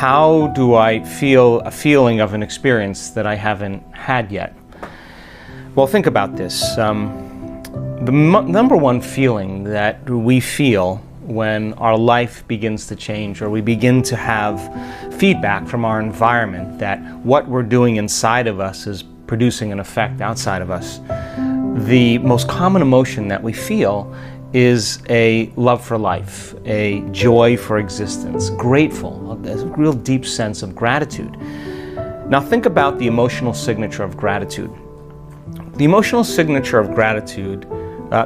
how do I feel a feeling of an experience that I haven't had yet? Well, think about this. The number one feeling that we feel when our life begins to change, or we begin to have feedback from our environment that what we're doing inside of us is producing an effect outside of us, the most common emotion that we feel is a love for life, a joy for existence, grateful, a real deep sense of gratitude. Now think about the emotional signature of gratitude. The emotional signature of gratitude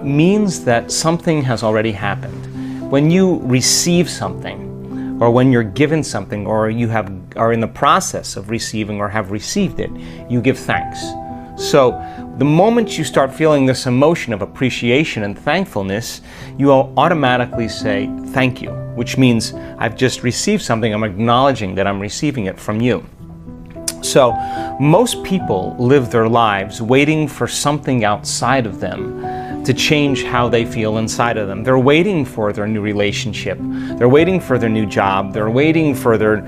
means that something has already happened. When you receive something, or when you're given something, or you are in the process of receiving or have received it, you give thanks. So the moment you start feeling this emotion of appreciation and thankfulness, you will automatically say thank you, which means I've just received something, I'm acknowledging that I'm receiving it from you. So most people live their lives waiting for something outside of them to change how they feel inside of them. They're waiting for their new relationship, they're waiting for their new job, they're waiting for their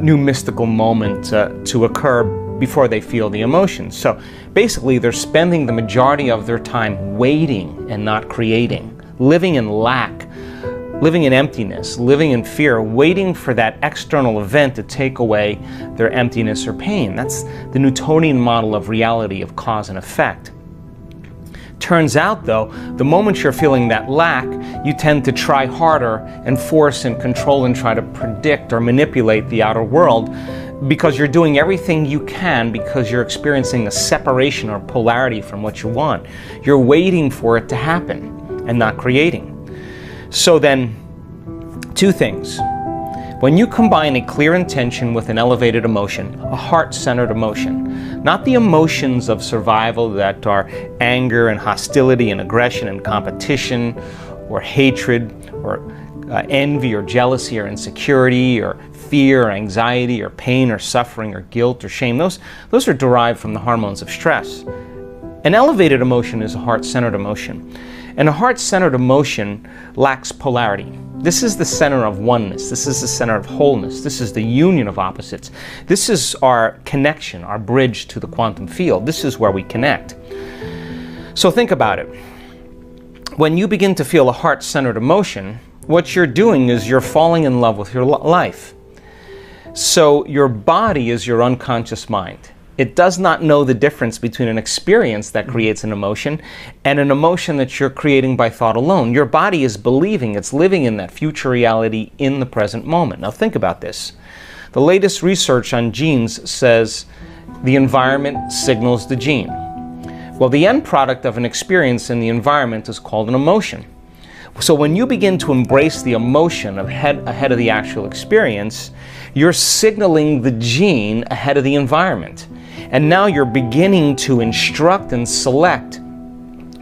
new mystical moment to occur before they feel the emotions. So basically they're spending the majority of their time waiting and not creating, living in lack, living in emptiness, living in fear, waiting for that external event to take away their emptiness or pain. That's the Newtonian model of reality, of cause and effect. Turns out though, the moment you're feeling that lack, you tend to try harder and force and control and try to predict or manipulate the outer world, because you're doing everything you can because you're experiencing a separation or polarity from what you want. You're waiting for it to happen and not creating. So then, two things. When you combine a clear intention with an elevated emotion, a heart-centered emotion, not the emotions of survival that are anger and hostility and aggression and competition or hatred or envy or jealousy or insecurity or fear or anxiety or pain or suffering or guilt or shame, those are derived from the hormones of stress. An elevated emotion is a heart-centered emotion. And a heart-centered emotion lacks polarity. This is the center of oneness. This is the center of wholeness. This is the union of opposites. This is our connection, our bridge to the quantum field. This is where we connect. So think about it. When you begin to feel a heart-centered emotion, what you're doing is you're falling in love with your life. So your body is your unconscious mind. It does not know the difference between an experience that creates an emotion and an emotion that you're creating by thought alone. Your body is believing it's living in that future reality in the present moment. Now think about this. The latest research on genes says the environment signals the gene. Well, the end product of an experience in the environment is called an emotion. So when you begin to embrace the emotion ahead of the actual experience, you're signaling the gene ahead of the environment. And now you're beginning to instruct and select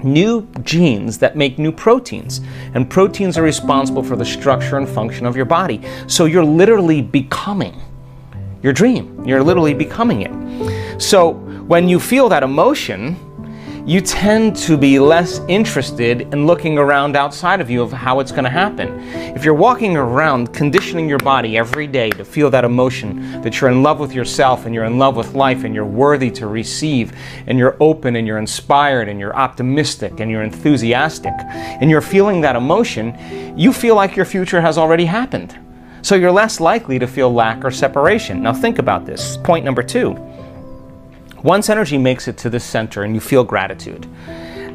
new genes that make new proteins. And proteins are responsible for the structure and function of your body. So you're literally becoming your dream. You're literally becoming it. So when you feel that emotion, you tend to be less interested in looking around outside of you of how it's going to happen. If you're walking around conditioning your body every day to feel that emotion, that you're in love with yourself and you're in love with life and you're worthy to receive and you're open and you're inspired and you're optimistic and you're enthusiastic and you're feeling that emotion, you feel like your future has already happened. So you're less likely to feel lack or separation. Now think about this. Point number 2. Once energy makes it to this center and you feel gratitude,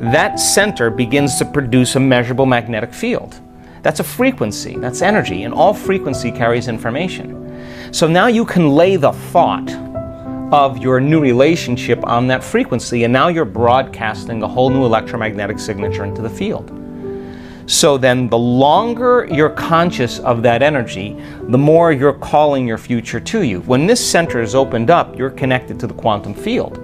that center begins to produce a measurable magnetic field. That's a frequency, that's energy, and all frequency carries information. So now you can lay the thought of your new relationship on that frequency, and now you're broadcasting a whole new electromagnetic signature into the field. So then the longer you're conscious of that energy, the more you're calling your future to you. When this center is opened up, you're connected to the quantum field.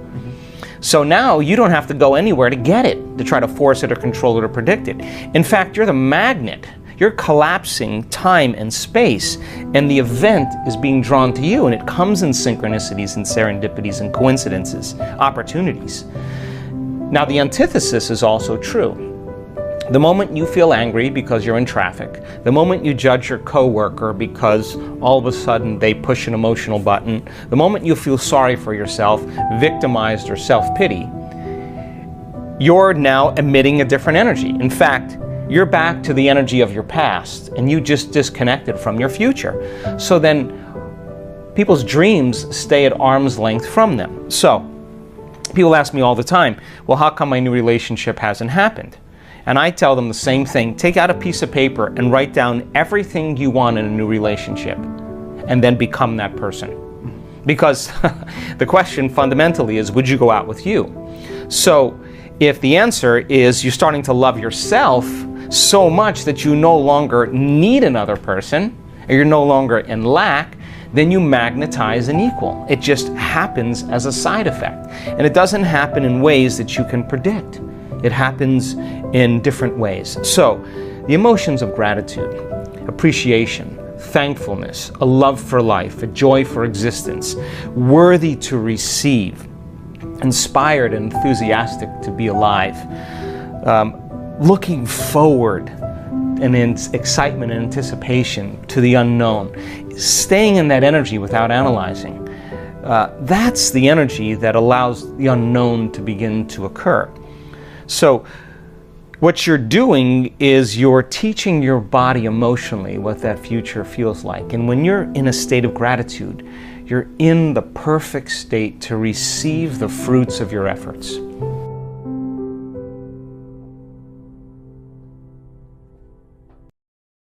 So now you don't have to go anywhere to get it, to try to force it or control it or predict it. In fact, you're the magnet. You're collapsing time and space, and the event is being drawn to you, and it comes in synchronicities and serendipities and coincidences, opportunities. Now the antithesis is also true. The moment you feel angry because you're in traffic, the moment you judge your coworker because all of a sudden they push an emotional button, the moment you feel sorry for yourself, victimized or self-pity, you're now emitting a different energy. In fact, you're back to the energy of your past and you just disconnected from your future. So then people's dreams stay at arm's length from them. So people ask me all the time, well, how come my new relationship hasn't happened? And I tell them the same thing. Take out a piece of paper and write down everything you want in a new relationship and then become that person. Because the question fundamentally is, would you go out with you? So if the answer is you're starting to love yourself so much that you no longer need another person, or you're no longer in lack, then you magnetize an equal. It just happens as a side effect. And it doesn't happen in ways that you can predict. It happens in different ways. So, the emotions of gratitude, appreciation, thankfulness, a love for life, a joy for existence, worthy to receive, inspired and enthusiastic to be alive, looking forward and in excitement and anticipation to the unknown, staying in that energy without analyzing. That's the energy that allows the unknown to begin to occur. So what you're doing is you're teaching your body emotionally what that future feels like. And when you're in a state of gratitude, you're in the perfect state to receive the fruits of your efforts.